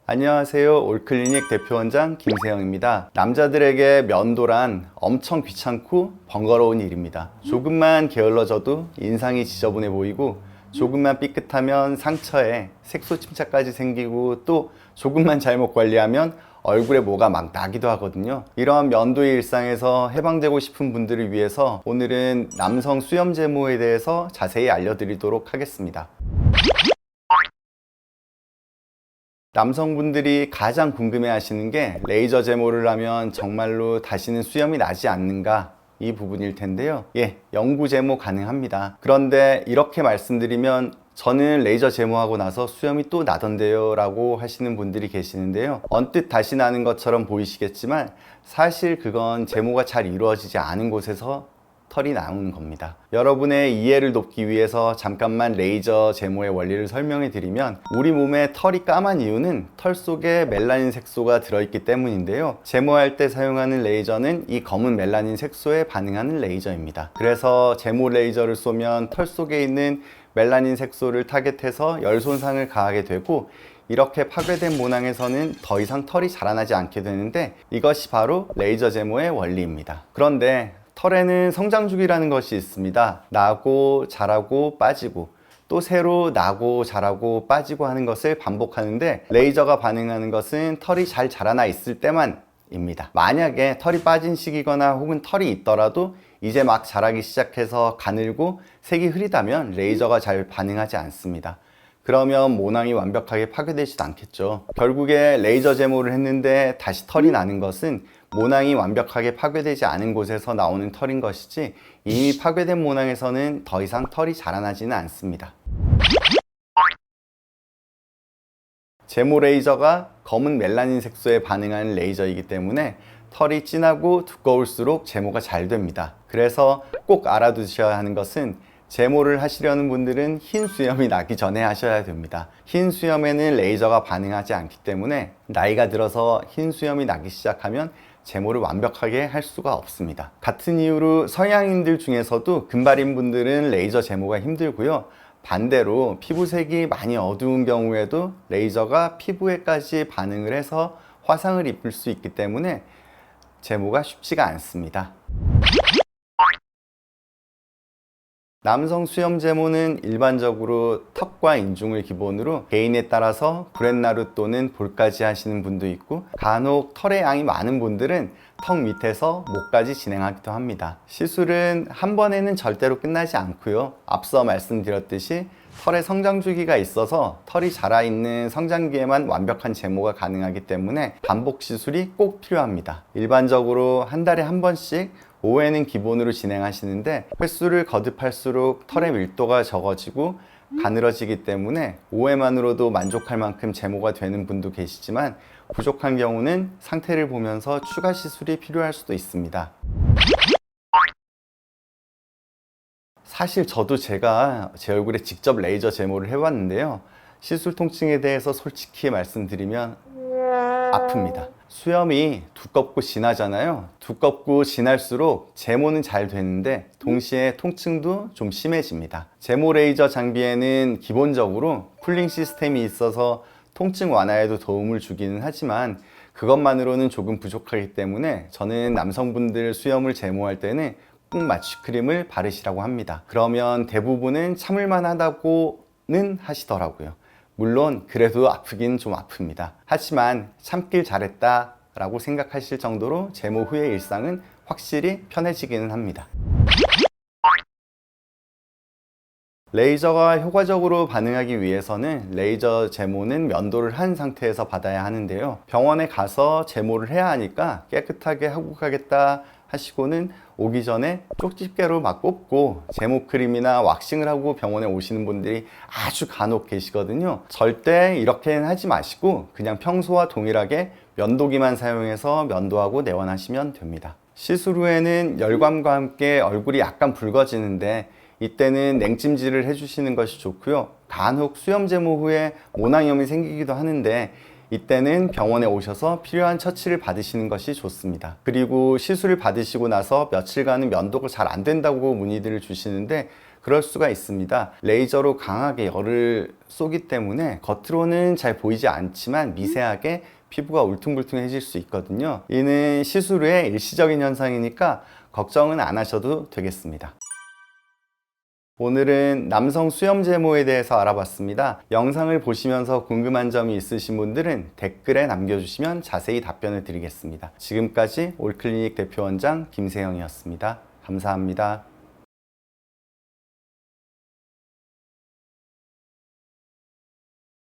안녕하세요. 올클리닉 대표원장 김세영입니다. 남자들에게 면도란 엄청 귀찮고 번거로운 일입니다. 조금만 게을러져도 인상이 지저분해 보이고 조금만 삐끗하면 상처에 색소 침착까지 생기고 또 조금만 잘못 관리하면 얼굴에 뭐가 막 나기도 하거든요. 이런 면도의 일상에서 해방되고 싶은 분들을 위해서 오늘은 남성 수염 제모에 대해서 자세히 알려드리도록 하겠습니다. 남성분들이 가장 궁금해 하시는 게 레이저 제모를 하면 정말로 다시는 수염이 나지 않는가, 이 부분일 텐데요. 영구 제모 가능합니다. 그런데 이렇게 말씀드리면 저는 레이저 제모하고 나서 수염이 또 나던데요 라고 하시는 분들이 계시는데요. 언뜻 다시 나는 것처럼 보이시겠지만 사실 그건 제모가 잘 이루어지지 않은 곳에서 털이 나오는 겁니다. 여러분의 이해를 돕기 위해서 잠깐만 레이저 제모의 원리를 설명해 드리면, 우리 몸에 털이 까만 이유는 털 속에 멜라닌 색소가 들어있기 때문인데요. 제모할 때 사용하는 레이저는 이 검은 멜라닌 색소에 반응하는 레이저입니다. 그래서 제모 레이저를 쏘면 털 속에 있는 멜라닌 색소를 타겟해서 열 손상을 가하게 되고, 이렇게 파괴된 모낭에서는 더 이상 털이 자라나지 않게 되는데, 이것이 바로 레이저 제모의 원리입니다. 그런데 털에는 성장주기라는 것이 있습니다. 나고 자라고 빠지고 또 새로 나고 자라고 빠지고 하는 것을 반복하는데, 레이저가 반응하는 것은 털이 잘 자라나 있을 때만입니다. 만약에 털이 빠진 시기거나 혹은 털이 있더라도 이제 막 자라기 시작해서 가늘고 색이 흐리다면 레이저가 잘 반응하지 않습니다. 그러면 모낭이 완벽하게 파괴되지도 않겠죠. 결국에 레이저 제모를 했는데 다시 털이 나는 것은 모낭이 완벽하게 파괴되지 않은 곳에서 나오는 털인 것이지, 이미 파괴된 모낭에서는 더 이상 털이 자라나지는 않습니다. 제모 레이저가 검은 멜라닌 색소에 반응하는 레이저이기 때문에 털이 진하고 두꺼울수록 제모가 잘 됩니다. 그래서 꼭 알아두셔야 하는 것은, 제모를 하시려는 분들은 흰 수염이 나기 전에 하셔야 됩니다. 흰 수염에는 레이저가 반응하지 않기 때문에 나이가 들어서 흰 수염이 나기 시작하면 제모를 완벽하게 할 수가 없습니다. 같은 이유로 서양인들 중에서도 금발인 분들은 레이저 제모가 힘들고요. 반대로 피부색이 많이 어두운 경우에도 레이저가 피부에까지 반응을 해서 화상을 입힐 수 있기 때문에 제모가 쉽지가 않습니다. 남성 수염 제모는 일반적으로 턱과 인중을 기본으로 개인에 따라서 브렛나루 또는 볼까지 하시는 분도 있고, 간혹 털의 양이 많은 분들은 턱 밑에서 목까지 진행하기도 합니다. 시술은 한 번에는 절대로 끝나지 않고요. 앞서 말씀드렸듯이 털의 성장 주기가 있어서 털이 자라있는 성장기에만 완벽한 제모가 가능하기 때문에 반복 시술이 꼭 필요합니다. 일반적으로 한 달에 한 번씩 5회는 기본으로 진행하시는데, 횟수를 거듭할수록 털의 밀도가 적어지고 가늘어지기 때문에 5회만으로도 만족할 만큼 제모가 되는 분도 계시지만, 부족한 경우는 상태를 보면서 추가 시술이 필요할 수도 있습니다. 사실 저도 제가 제 얼굴에 직접 레이저 제모를 해봤는데요. 시술 통증에 대해서 솔직히 말씀드리면 아픕니다. 수염이 두껍고 진하잖아요. 두껍고 진할수록 제모는 잘 되는데 동시에 통증도 좀 심해집니다. 제모 레이저 장비에는 기본적으로 쿨링 시스템이 있어서 통증 완화에도 도움을 주기는 하지만, 그것만으로는 조금 부족하기 때문에 저는 남성분들 수염을 제모할 때는 꼭 마취 크림을 바르시라고 합니다. 그러면 대부분은 참을만 하다고는 하시더라고요. 물론 그래도 아프긴 좀 아픕니다. 하지만 참길 잘했다 라고 생각하실 정도로 제모 후의 일상은 확실히 편해지기는 합니다. 레이저가 효과적으로 반응하기 위해서는 레이저 제모는 면도를 한 상태에서 받아야 하는데요. 병원에 가서 제모를 해야 하니까 깨끗하게 하고 가겠다 하시고는 오기 전에 쪽집게로 막 꼽고 제모 크림이나 왁싱을 하고 병원에 오시는 분들이 아주 간혹 계시거든요. 절대 이렇게는 하지 마시고 그냥 평소와 동일하게 면도기만 사용해서 면도하고 내원하시면 됩니다. 시술 후에는 열감과 함께 얼굴이 약간 붉어지는데, 이때는 냉찜질을 해주시는 것이 좋고요. 간혹 수염 제모 후에 모낭염이 생기기도 하는데, 이때는 병원에 오셔서 필요한 처치를 받으시는 것이 좋습니다. 그리고 시술을 받으시고 나서 며칠간은 면도가 잘 안 된다고 문의들을 주시는데, 그럴 수가 있습니다. 레이저로 강하게 열을 쏘기 때문에 겉으로는 잘 보이지 않지만 미세하게 피부가 울퉁불퉁해질 수 있거든요. 이는 시술 후의 일시적인 현상이니까 걱정은 안 하셔도 되겠습니다. 오늘은 남성 수염 제모에 대해서 알아봤습니다. 영상을 보시면서 궁금한 점이 있으신 분들은 댓글에 남겨주시면 자세히 답변을 드리겠습니다. 지금까지 올클리닉 대표원장 김세영이었습니다. 감사합니다.